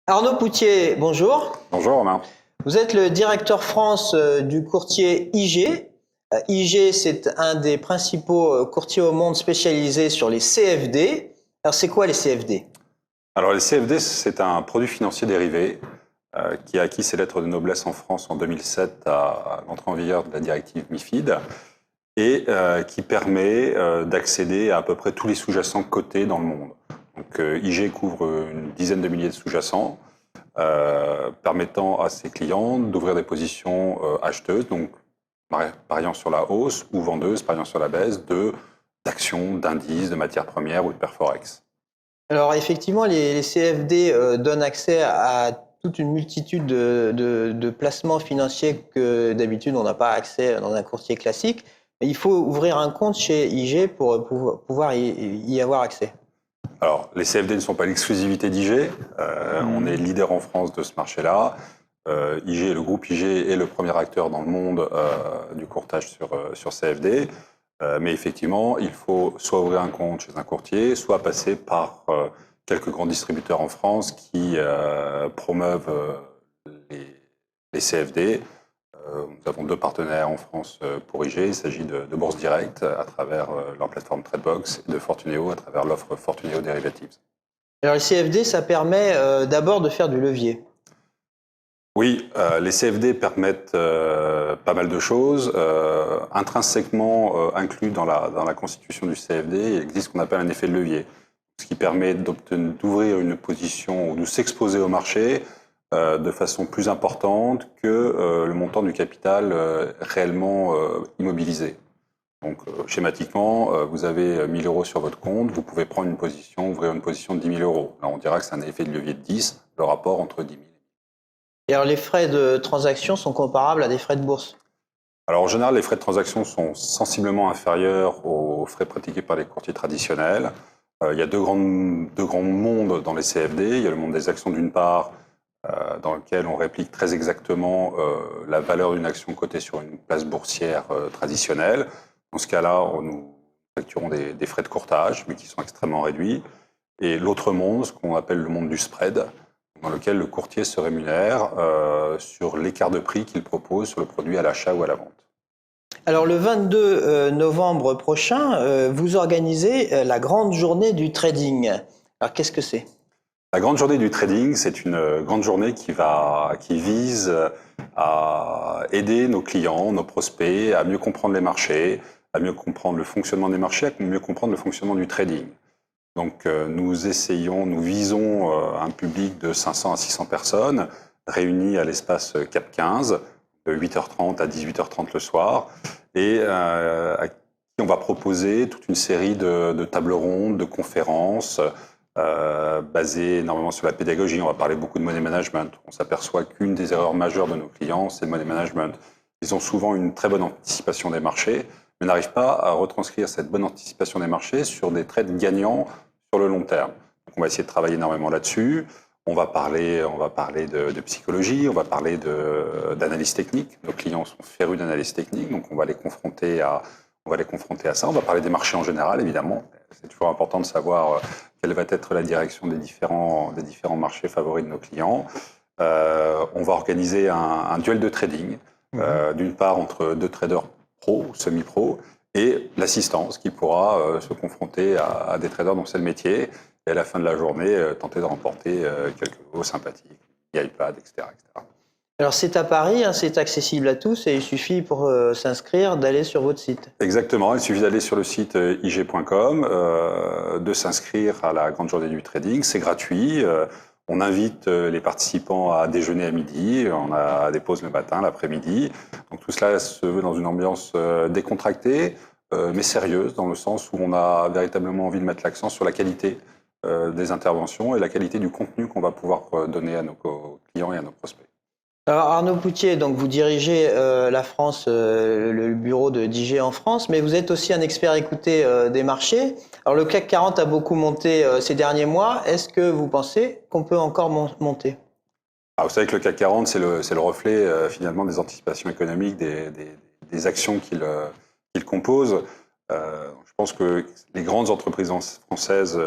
Arnaud Poutier, bonjour. Bonjour Romain. Vous êtes le directeur France du courtier IG. IG, c'est un des principaux courtiers au monde spécialisés sur les CFD. Alors, c'est quoi les CFD? Alors les CFD, c'est un produit financier dérivé qui a acquis ses lettres de noblesse en France en 2007 à l'entrée en vigueur de la directive MIFID et qui permet d'accéder à peu près tous les sous-jacents cotés dans le monde. Donc IG couvre une dizaine de milliers de sous-jacents, permettant à ses clients d'ouvrir des positions acheteuses, donc pariant sur la hausse, ou vendeuses, pariant sur la baisse d'actions, d'indices, de matières premières ou de perforex. Alors, effectivement, les CFD donnent accès à toute une multitude de placements financiers que d'habitude on n'a pas accès dans un courtier classique. Mais il faut ouvrir un compte chez IG pour pouvoir y avoir accès. Alors, les CFD ne sont pas l'exclusivité d'IG. On est leader en France de ce marché-là. IG, le groupe IG est le premier acteur dans le monde du courtage sur CFD. Mais effectivement, il faut soit ouvrir un compte chez un courtier, soit passer par quelques grands distributeurs en France qui promeuvent les CFD. Nous avons deux partenaires en France pour IG. Il s'agit de Bourse Direct à travers leur plateforme Tradebox et de Fortuneo à travers l'offre Fortuneo Derivatives. Alors, les CFD, ça permet d'abord de faire du levier. Oui, les CFD permettent pas mal de choses. Intrinsèquement inclus dans la constitution du CFD, il existe ce qu'on appelle un effet de levier, ce qui permet d'ouvrir une position ou de s'exposer au marché de façon plus importante que le montant du capital réellement immobilisé. Donc schématiquement, vous avez 1 000 € sur votre compte, vous pouvez prendre une position, ouvrir une position de 10 000 €. Là, on dira que c'est un effet de levier de 10, le rapport entre 10 000. Et alors, les frais de transaction sont comparables à des frais de bourse? Alors en général, les frais de transaction sont sensiblement inférieurs aux frais pratiqués par les courtiers traditionnels. Il y a deux grands mondes dans les CFD. Il y a le monde des actions d'une part, dans lequel on réplique très exactement la valeur d'une action cotée sur une place boursière traditionnelle. Dans ce cas-là, nous facturons des frais de courtage, mais qui sont extrêmement réduits. Et l'autre monde, ce qu'on appelle le monde du spread, dans lequel le courtier se rémunère sur l'écart de prix qu'il propose sur le produit à l'achat ou à la vente. Alors, le 22 novembre prochain, vous organisez la grande journée du trading. Alors, qu'est-ce que c'est? La grande journée du trading, c'est une grande journée qui vise à aider nos clients, nos prospects, à mieux comprendre les marchés, à mieux comprendre le fonctionnement des marchés, à mieux comprendre le fonctionnement du trading. Donc nous visons un public de 500 à 600 personnes réunies à l'espace Cap 15, de 8h30 à 18h30 le soir, et à qui on va proposer toute une série de tables rondes, de conférences, basées énormément sur la pédagogie. On va parler beaucoup de money management. On s'aperçoit qu'une des erreurs majeures de nos clients, c'est le money management. Ils ont souvent une très bonne anticipation des marchés, mais n'arrivent pas à retranscrire cette bonne anticipation des marchés sur des trades gagnants sur le long terme. Donc on va essayer de travailler énormément là-dessus. On va parler de psychologie, on va parler d'analyse technique. Nos clients sont férus d'analyse technique, donc on va les confronter à ça. On va parler des marchés en général, évidemment. C'est toujours important de savoir quelle va être la direction des différents marchés favoris de nos clients. On va organiser un duel de trading, d'une part entre deux traders pro ou semi-pro, et l'assistance qui pourra se confronter à des traders dont c'est le métier, et à la fin de la journée, tenter de remporter quelques lots sympathiques, iPad, etc., etc. Alors, c'est à Paris, hein, c'est accessible à tous et il suffit pour s'inscrire d'aller sur votre site. Exactement, il suffit d'aller sur le site ig.com, de s'inscrire à la grande journée du trading, c'est gratuit. On invite les participants à déjeuner à midi, on a des pauses le matin, l'après-midi. Donc tout cela se veut dans une ambiance décontractée, mais sérieuse, dans le sens où on a véritablement envie de mettre l'accent sur la qualité des interventions et la qualité du contenu qu'on va pouvoir donner à nos clients et à nos prospects. Alors, Arnaud Poutier, donc vous dirigez la France, le bureau de d'IG en France, mais vous êtes aussi un expert écouté des marchés. Alors, le CAC 40 a beaucoup monté ces derniers mois. Est-ce que vous pensez qu'on peut encore monter? Vous savez que le CAC 40, c'est le reflet finalement des anticipations économiques, des actions qu'il compose. Je pense que les grandes entreprises françaises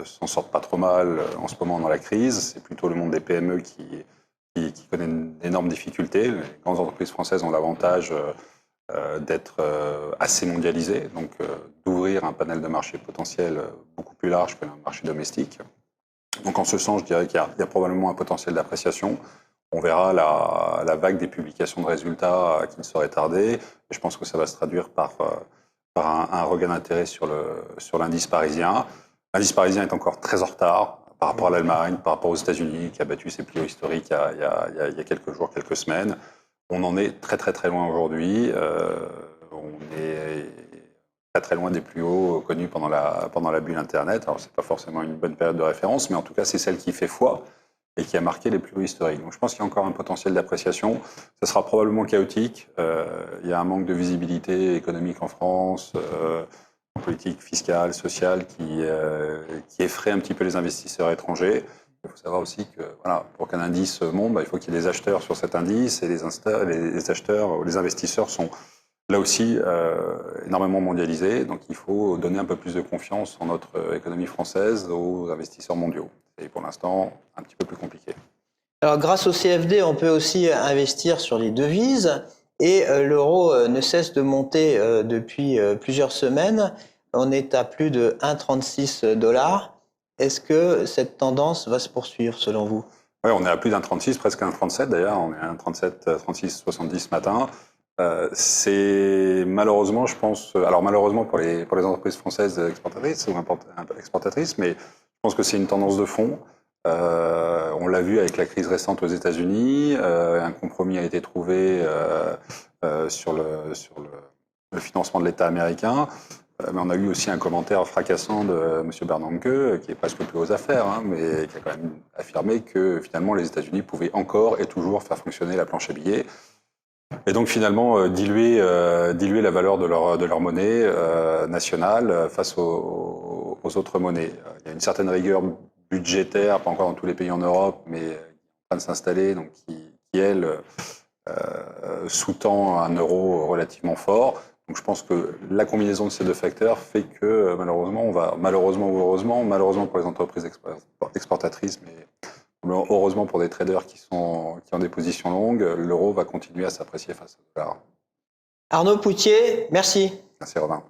s'en sortent pas trop mal en ce moment dans la crise. C'est plutôt le monde des PME qui connaît d'énormes difficultés. Les grandes entreprises françaises ont l'avantage d'être assez mondialisées, donc d'ouvrir un panel de marché potentiel beaucoup plus large que le marché domestique. Donc en ce sens, je dirais qu'il y a probablement un potentiel d'appréciation. On verra la vague des publications de résultats qui ne saurait tarder. Et je pense que ça va se traduire par un regain d'intérêt sur l'indice parisien. L'indice parisien est encore très en retard par rapport à l'Allemagne, par rapport aux États-Unis, qui a battu ses plus hauts historiques il y a quelques jours, quelques semaines. On en est très très très loin aujourd'hui. On est très très loin des plus hauts connus pendant la bulle Internet. Alors c'est pas forcément une bonne période de référence, mais en tout cas c'est celle qui fait foi et qui a marqué les plus hauts historiques. Donc je pense qu'il y a encore un potentiel d'appréciation. Ça sera probablement chaotique. Il y a un manque de visibilité économique en France, en politique fiscale, sociale, qui effraie un petit peu les investisseurs étrangers. Il faut savoir aussi que voilà, pour qu'un indice monte, il faut qu'il y ait des acheteurs sur cet indice, et les acheteurs, les investisseurs sont là aussi énormément mondialisés. Donc il faut donner un peu plus de confiance en notre économie française aux investisseurs mondiaux. Et pour l'instant, un petit peu plus compliqué. Alors, grâce au CFD, on peut aussi investir sur les devises et l'euro ne cesse de monter depuis plusieurs semaines. On est à plus de 1,36 $. Est-ce que cette tendance va se poursuivre selon vous? Oui, on est à plus d'1,36, presque 1,37 d'ailleurs. On est à 1,37, 36, 70 ce matin. C'est malheureusement, je pense, alors malheureusement pour les entreprises françaises exportatrices ou exportatrices, mais je pense que c'est une tendance de fond. On l'a vu avec la crise récente aux États-Unis. Un compromis a été trouvé sur le financement de l'État américain. Mais on a eu aussi un commentaire fracassant de M. Bernanke, qui est presque plus aux affaires, hein, mais qui a quand même affirmé que finalement les États-Unis pouvaient encore et toujours faire fonctionner la planche à billets. Et donc finalement diluer la valeur de leur monnaie nationale face aux autres monnaies. Il y a une certaine rigueur budgétaire, pas encore dans tous les pays en Europe, mais qui est en train de s'installer, donc qui elle, sous-tend un euro relativement fort. Donc je pense que la combinaison de ces deux facteurs fait que malheureusement ou heureusement, malheureusement pour les entreprises exportatrices, mais heureusement pour des traders qui ont des positions longues, l'euro va continuer à s'apprécier face au dollar. Arnaud Poutier, merci. Merci Robin.